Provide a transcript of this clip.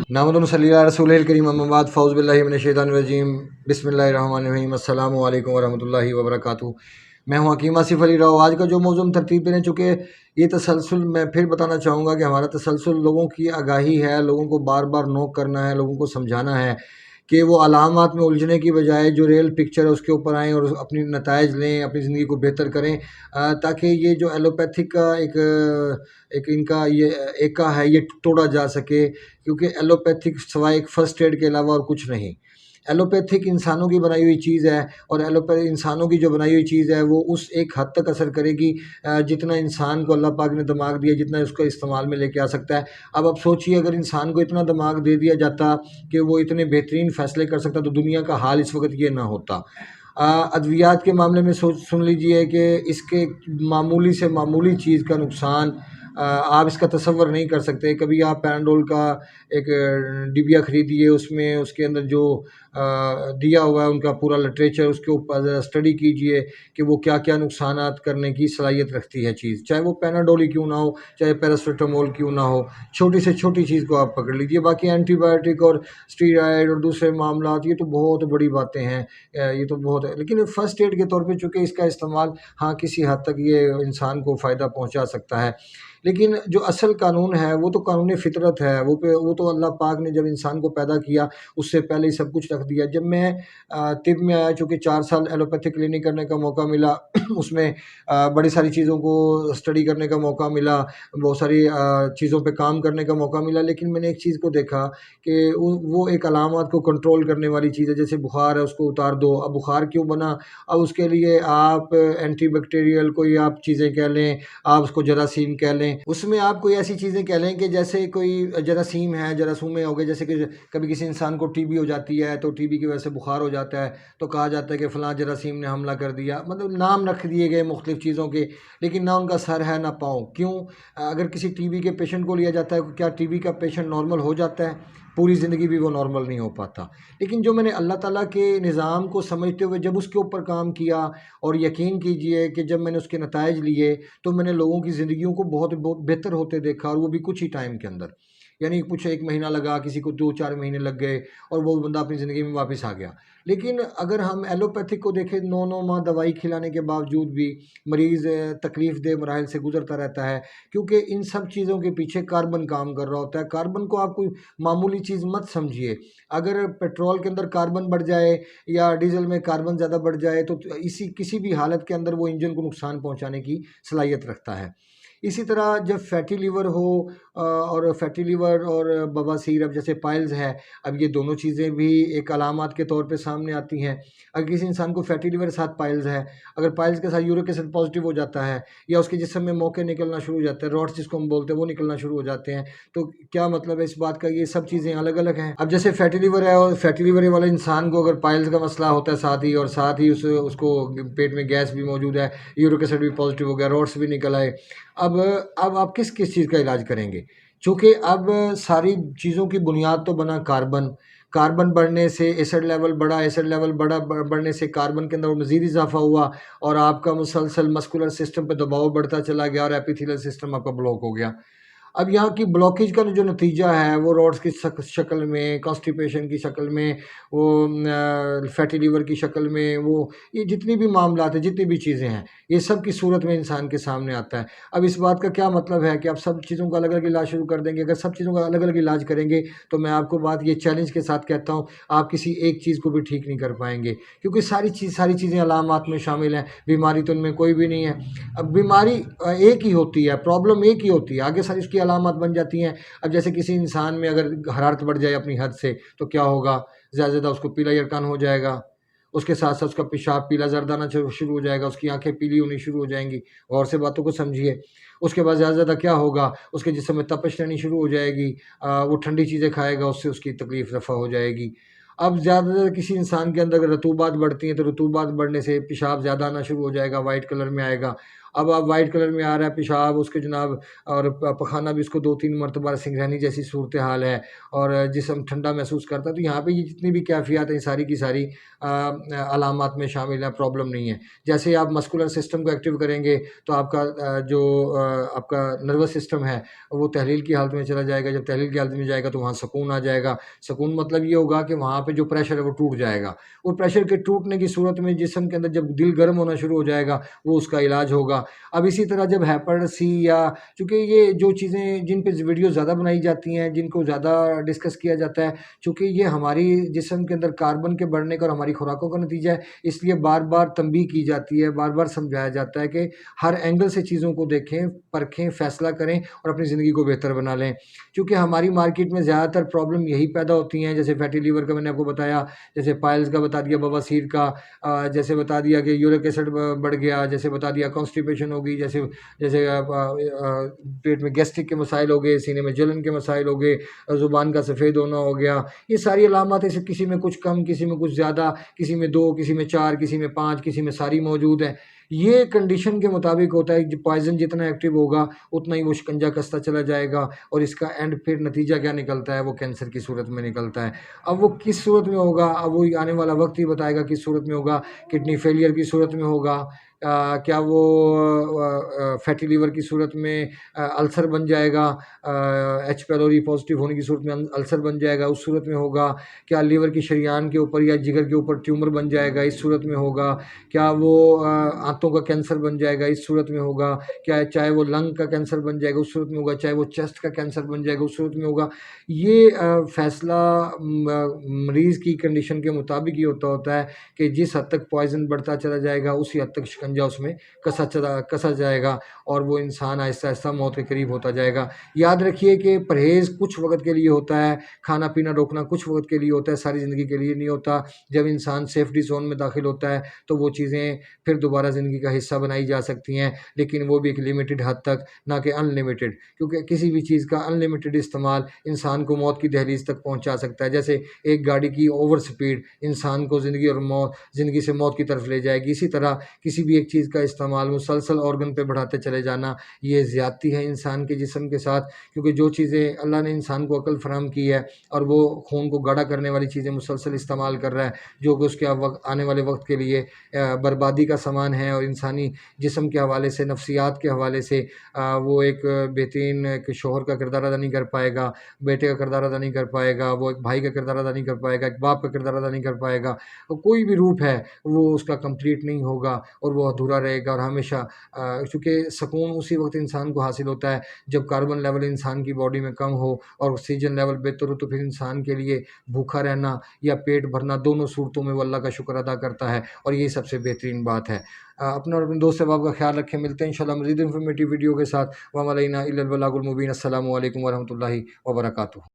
نحمد و نصلی علی رسول الکریم، اما بعد، فاعوذ باللہ من الشیطان الرجیم، بسم اللہ الرحمن الرحیم، السلام علیکم ورحمۃ اللہ وبرکاتہ۔ میں ہوں حکیم آصف علی راؤ۔ آج کا جو موضوع ہم ترتیب دینے چکے، یہ تسلسل میں پھر بتانا چاہوں گا کہ ہمارا تسلسل لوگوں کی آگاہی ہے، لوگوں کو بار بار نوک کرنا ہے، لوگوں کو سمجھانا ہے کہ وہ علامات میں الجھنے کی بجائے جو ریئل پکچر ہے اس کے اوپر آئیں اور اپنی نتائج لیں، اپنی زندگی کو بہتر کریں، تاکہ یہ جو ایلوپیتھک کا ایک ان کا یہ ایکا ہے، یہ توڑا جا سکے، کیونکہ ایلوپیتھک سوائے ایک فرسٹ ایڈ کے علاوہ اور کچھ نہیں۔ ایلوپیتھک انسانوں کی بنائی ہوئی چیز ہے، اور ایلوپیتھک انسانوں کی جو بنائی ہوئی چیز ہے وہ اس ایک حد تک اثر کرے گی جتنا انسان کو اللہ پاک نے دماغ دیا، جتنا اس کو استعمال میں لے کے آ سکتا ہے۔ اب آپ سوچئے، اگر انسان کو اتنا دماغ دے دیا جاتا کہ وہ اتنے بہترین فیصلے کر سکتا، تو دنیا کا حال اس وقت یہ نہ ہوتا۔ ادویات کے معاملے میں سن لیجئے کہ اس کے معمولی سے معمولی چیز کا نقصان آپ اس کا تصور نہیں کر سکتے۔ کبھی آپ پیناڈول کا ایک ڈبیا خریدیے، اس میں اس کے اندر جو دیا ہوا ہے ان کا پورا لٹریچر، اس کے اوپر اسٹڈی کیجئے کہ وہ کیا کیا نقصانات کرنے کی صلاحیت رکھتی ہے چیز، چاہے وہ پیناڈول ہی کیوں نہ ہو، چاہے پیراسیٹامول کیوں نہ ہو، چھوٹی سے چھوٹی چیز کو آپ پکڑ لیجئے۔ باقی اینٹی بایوٹک اور اسٹیرائڈ اور دوسرے معاملات، یہ تو بہت بڑی باتیں ہیں، یہ تو بہت ہے، لیکن فرسٹ ایڈ کے طور پہ چونکہ اس کا استعمال ہاں کسی حد تک یہ انسان کو فائدہ پہنچا سکتا ہے، لیکن جو اصل قانون ہے وہ تو قانون فطرت ہے۔ وہ تو اللہ پاک نے جب انسان کو پیدا کیا اس سے پہلے ہی سب کچھ رکھ دیا۔ جب میں طب میں آیا، چونکہ 4 سال ایلوپیتھک کلینک کرنے کا موقع ملا، اس میں بڑی ساری چیزوں کو اسٹڈی کرنے کا موقع ملا، بہت ساری چیزوں پہ کام کرنے کا موقع ملا، لیکن میں نے ایک چیز کو دیکھا کہ وہ ایک علامات کو کنٹرول کرنے والی چیز ہے۔ جیسے بخار ہے، اس کو اتار دو، اب بخار کیوں بنا؟ اب اس کے لیے آپ اینٹی بیکٹیریل کوئی آپ چیزیں کہہ لیں، آپ اس کو جراثیم کہہ لیں، اس میں آپ کوئی ایسی چیزیں کہہ لیں کہ جیسے کوئی جراثیم ہے، جراثومے ہو گئے، جیسے کہ کبھی کسی انسان کو ٹی بی ہو جاتی ہے تو ٹی بی کی وجہ سے بخار ہو جاتا ہے، تو کہا جاتا ہے کہ فلاں جراثیم نے حملہ کر دیا، مطلب نام رکھ دیے گئے مختلف چیزوں کے، لیکن نہ ان کا سر ہے نہ پاؤں۔ کیوں؟ اگر کسی ٹی بی کے پیشنٹ کو لیا جاتا ہے، کیا ٹی بی کا پیشنٹ نارمل ہو جاتا ہے؟ پوری زندگی بھی وہ نارمل نہیں ہو پاتا۔ لیکن جو میں نے اللہ تعالیٰ کے نظام کو سمجھتے ہوئے جب اس کے اوپر کام کیا، اور یقین کیجئے کہ جب میں نے اس کے نتائج لیے تو میں نے لوگوں کی زندگیوں کو بہت بہتر ہوتے دیکھا، اور وہ بھی کچھ ہی ٹائم کے اندر، یعنی کچھ 1 مہینہ لگا، کسی کو 2-4 مہینے لگ گئے، اور وہ بندہ اپنی زندگی میں واپس آ گیا۔ لیکن اگر ہم ایلوپیتھک کو دیکھیں، 9 ماہ دوائی کھلانے کے باوجود بھی مریض تکلیف دہ مراحل سے گزرتا رہتا ہے، کیونکہ ان سب چیزوں کے پیچھے کاربن کام کر رہا ہوتا ہے۔ کاربن کو آپ کوئی معمولی چیز مت سمجھیے۔ اگر پیٹرول کے اندر کاربن بڑھ جائے یا ڈیزل میں کاربن زیادہ بڑھ جائے تو کسی بھی حالت کے اندر وہ انجن کو نقصان پہنچانے کی صلاحیت رکھتا ہے۔ اسی طرح جب فیٹی لیور ہو، اور فیٹی لیور اور بواسیر، اب جیسے پائلز ہے، اب یہ دونوں چیزیں بھی ایک علامات کے طور پہ سامنے آتی ہیں۔ اگر کسی انسان کو فیٹی لیور کے ساتھ پائلز ہے، اگر پائلز کے ساتھ یورک ایسڈ پازیٹیو ہو جاتا ہے، یا اس کے جسم میں موقع نکلنا شروع ہو جاتا ہے، راڈس جس کو ہم بولتے ہیں، وہ نکلنا شروع ہو جاتے ہیں، تو کیا مطلب ہے اس بات کا؟ یہ سب چیزیں الگ الگ ہیں۔ اب جیسے فیٹی لیور ہے، اور فیٹی لیور والے انسان کو اگر پائلز کا مسئلہ ہوتا ہے ساتھ ہی اس کو پیٹ میں گیس بھی موجود ہے، یورک ایسڈ بھی پازیٹیو ہو گیا، راڈس بھی نکل آئے، اب آپ کس چیز کا علاج کریں گے؟ چونکہ اب ساری چیزوں کی بنیاد تو بنا کاربن بڑھنے سے ایسڈ لیول بڑھنے سے کاربن کے اندر مزید اضافہ ہوا، اور آپ کا مسلسل مسکولر سسٹم پہ دباؤ بڑھتا چلا گیا، اور ایپیتھیلل سسٹم آپ کا بلاک ہو گیا۔ اب یہاں کی بلاکیج کا جو نتیجہ ہے وہ روڈز کی شکل میں، کانسٹیپیشن کی شکل میں، وہ فیٹی لیور کی شکل میں، وہ یہ جتنی بھی معاملات ہیں، جتنی بھی چیزیں ہیں، یہ سب کی صورت میں انسان کے سامنے آتا ہے۔ اب اس بات کا کیا مطلب ہے کہ آپ سب چیزوں کا الگ الگ علاج شروع کر دیں گے؟ اگر سب چیزوں کا الگ الگ علاج کریں گے تو میں آپ کو بات یہ چیلنج کے ساتھ کہتا ہوں، آپ کسی ایک چیز کو بھی ٹھیک نہیں کر پائیں گے، کیونکہ ساری چیزیں علامات میں شامل ہیں، بیماری تو ان میں کوئی بھی نہیں ہے۔ اب بیماری ایک ہی ہوتی ہے، پرابلم ایک ہی ہوتی ہے، آگے ساری اس کی علامات بن جاتی ہیں۔ اب جیسے کسی انسان میں اگر حرارت بڑھ جائے اپنی حد سے تو کیا ہوگا؟ زیادہ اس کو پیلا یرکان ہو جائے گا، اس کے ساتھ ساتھ اس کا پیشاب پیلا زردانہ شروع ہو جائے گا، اس کی آنکھیں پیلی ہونی شروع ہو جائیں گی، غور سے باتوں کو سمجھیے۔ اس کے بعد زیادہ کیا ہوگا؟ اس کے جسم میں تپش رہنی شروع ہو جائے گی، وہ ٹھنڈی چیزیں کھائے گا، اس سے اس کی تکلیف رفع ہو جائے گی۔ اب زیادہ کسی انسان کے اندر اگر رطوبات بڑھتی ہیں تو رطوبات بڑھنے سے پیشاب زیادہ آنا شروع ہو جائے گا، وائٹ کلر میں آئے گا، اب آپ وائٹ کلر میں آ رہا ہے پیشاب اس کے جناب، اور پخانہ بھی اس کو 2-3 مرتبہ سنگرانی جیسی صورتحال ہے، اور جسم ٹھنڈا محسوس کرتا ہے۔ تو یہاں پہ یہ جتنی بھی کیفیات ہیں ساری کی ساری علامات میں شامل ہیں، پرابلم نہیں ہے۔ جیسے ہی آپ مسکولر سسٹم کو ایکٹیو کریں گے تو آپ کا جو آپ کا نروس سسٹم ہے وہ تحلیل کی حالت میں چلا جائے گا۔ جب تحلیل کی حالت میں جائے گا تو وہاں سکون آ جائے گا۔ سکون مطلب یہ ہوگا کہ وہاں پہ جو پریشر ہے وہ ٹوٹ جائے گا، اور پریشر کے ٹوٹنے کی صورت میں جسم کے اندر جب دل گرم ہونا شروع ہو جائے گا وہ اس کا علاج ہوگا۔ اب اسی طرح جب ہیپاٹائٹس سی یا، چونکہ یہ جو چیزیں جن پہ ویڈیو زیادہ بنائی جاتی ہیں، جن کو زیادہ ڈسکس کیا جاتا ہے، چونکہ یہ ہماری جسم کے اندر کاربن کے بڑھنے کا اور ہماری خوراکوں کا نتیجہ ہے، اس لیے بار بار تنبیہ کی جاتی ہے، بار بار سمجھایا جاتا ہے کہ ہر اینگل سے چیزوں کو دیکھیں، پرکھیں، فیصلہ کریں اور اپنی زندگی کو بہتر بنا لیں۔ کیونکہ ہماری مارکیٹ میں زیادہ تر پرابلم یہی پیدا ہوتی ہیں، جیسے فیٹی لیور کا میں نے آپ کو بتایا، جیسے پائلز کا بتا دیا، بواسیر کا، جیسے بتا دیا کہ یورک ایسڈ بڑھ گیا، جیسے بتا دیا کانسٹیپیشن ہو گئی، جیسے جیسے پیٹ میں گیسٹرک کے مسائل ہو گئے، سینے میں جلن کے مسائل ہو گئے، زبان کا سفید ہونا ہو گیا۔ یہ ساری علامات ایسے کسی میں کچھ کم، کسی میں کچھ زیادہ، کسی میں 2، کسی میں 4، کسی میں 5، کسی میں ساری موجود ہیں۔ یہ کنڈیشن کے مطابق ہوتا ہے، پوائزن جتنا ایکٹیو ہوگا اتنا ہی وہ شکنجہ کستا چلا جائے گا، اور اس کا اینڈ پھر نتیجہ کیا نکلتا ہے، وہ کینسر کی صورت میں نکلتا ہے۔ اب وہ کس صورت میں ہوگا، اب وہ آنے والا وقت ہی بتائے گا کس صورت میں ہوگا۔ کڈنی فیلئر کی صورت میں ہوگا، کیا وہ فیٹی لیور کی صورت میں السر بن جائے گا، ایچ پیلوری پازیٹیو ہونے کی صورت میں السر بن جائے گا، اس صورت میں ہوگا۔ کیا لیور کی شریان کے اوپر یا جگر کے اوپر ٹیومر بن جائے گا، اس صورت میں ہوگا۔ کیا وہ آنتوں کا کینسر بن جائے گا، اس صورت میں ہوگا۔ کیا چاہے وہ لنگ کا کینسر بن جائے گا، اس صورت میں ہوگا، چاہے وہ چیسٹ کا کینسر بن جائے گا، اس صورت میں ہوگا۔ یہ فیصلہ مریض کی کنڈیشن کے مطابق ہی ہوتا ہے کہ جس حد تک پوائزن بڑھتا چلا جائے گا اسی حد تک شکنجہ اس میں کسا جائے گا، اور وہ انسان آہستہ آہستہ موت کے قریب ہوتا جائے گا۔ یاد رکھیے کہ پرہیز کچھ وقت کے لیے ہوتا ہے، کھانا پینا روکنا کچھ وقت کے لیے ہوتا ہے، ساری زندگی کے لیے نہیں ہوتا۔ جب انسان سیفٹی زون میں داخل ہوتا ہے تو وہ چیزیں پھر دوبارہ زندگی کا حصہ بنائی جا سکتی ہیں، لیکن وہ بھی ایک لمیٹڈ حد تک، نہ کہ ان لمیٹڈ، کیونکہ کسی بھی چیز کا ان لمیٹڈ استعمال انسان کو موت کی دہلیز تک پہنچا سکتا ہے۔ جیسے ایک گاڑی کی اوور سپیڈ انسان کو زندگی سے موت کی طرف لے جائے گی، اسی طرح کسی بھی ایک چیز کا استعمال مسلسل آرگن پہ بڑھاتے چلے جانا یہ زیادتی ہے انسان کے جسم کے ساتھ، کیونکہ جو چیزیں اللہ نے انسان کو عقل فراہم کی ہے اور وہ خون کو گاڑھا کرنے والی چیزیں مسلسل استعمال کر رہا ہے، جو کہ اس کے آنے والے وقت کے لیے بربادی کا سامان ہے، اور انسانی جسم کے حوالے سے، نفسیات کے حوالے سے وہ ایک بہترین ایک شوہر کا کردار ادا نہیں کر پائے گا، بیٹے کا کردار ادا نہیں کر پائے گا، وہ ایک بھائی کا کردار ادا نہیں کر پائے گا، ایک باپ کا کردار ادا نہیں کر پائے گا۔ کوئی بھی روپ ہے وہ اس کا کمپلیٹ نہیں ہوگا اور وہ ادھورا رہے گا، اور ہمیشہ چونکہ سکون اسی وقت انسان کو حاصل ہوتا ہے جب کاربن لیول انسان کی باڈی میں کم ہو اور آکسیجن لیول بہتر ہو، تو پھر انسان کے لیے بھوکا رہنا یا پیٹ بھرنا دونوں صورتوں میں وہ اللہ کا شکر ادا کرتا ہے، اور یہی سب سے بہترین بات ہے۔ اپنا اور اپنے دوست احباب کا خیال رکھیں، ملتے ہیں انشاءاللہ مزید انفارمیٹیو ویڈیو کے ساتھ۔ وما علینا الا البلاغ المبین۔ السلام علیکم ورحمۃ اللہ وبرکاتہ۔